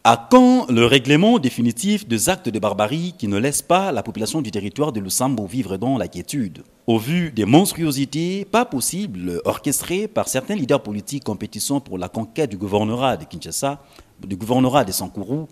À quand le règlement définitif des actes de barbarie qui ne laissent pas la population du territoire de Lusambo vivre dans la quiétude? Au vu des monstruosités pas possibles orchestrées par certains leaders politiques compétissant pour la conquête du gouvernorat de Kinshasa, du gouvernorat de Sankourou,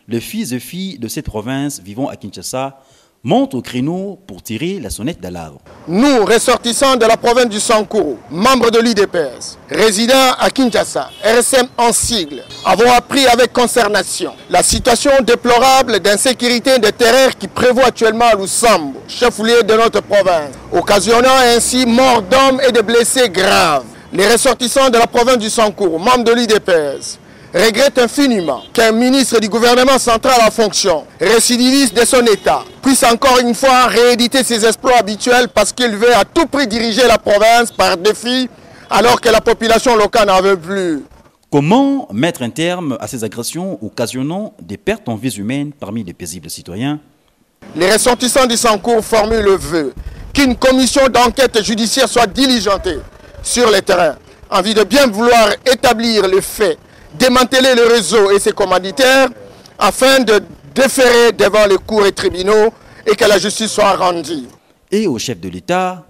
les fils et filles de cette province vivant à Kinshasa montent au créneau pour tirer la sonnette d'alarme. Nous, ressortissants de la province du Sankourou, membres de l'UDPS, résidant à Kinshasa, RSM en sigle, avons appris avec consternation la situation déplorable d'insécurité et de terreur qui prévaut actuellement à Lusambo, chef-lieu de notre province, occasionnant ainsi mort d'hommes et de blessés graves. Les ressortissants de la province du Sankourou, membres de l'UDPS, regrette infiniment qu'un ministre du gouvernement central en fonction, récidiviste de son État, puisse encore une fois rééditer ses exploits habituels parce qu'il veut à tout prix diriger la province par défi alors que la population locale n'en veut plus. Comment mettre un terme à ces agressions occasionnant des pertes en vies humaines parmi les paisibles citoyens? Les ressortissants du Sankourou formulent le vœu qu'une commission d'enquête judiciaire soit diligentée sur le terrain en vue de bien vouloir établir les faits, démanteler le réseau et ses commanditaires afin de déférer devant les cours et tribunaux et que la justice soit rendue. Et au chef de l'État,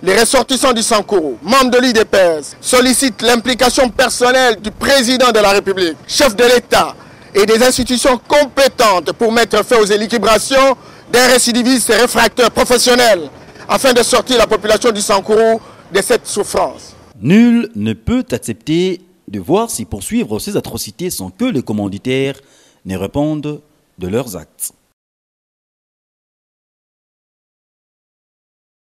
les ressortissants du Sankourou, membres de l'UDPS, sollicitent l'implication personnelle du président de la République, chef de l'État et des institutions compétentes pour mettre fin aux équilibrations d'un récidiviste et réfractaire professionnel afin de sortir la population du Sankourou de cette souffrance. Nul ne peut accepter de voir s'y poursuivre ces atrocités sans que les commanditaires ne répondent de leurs actes.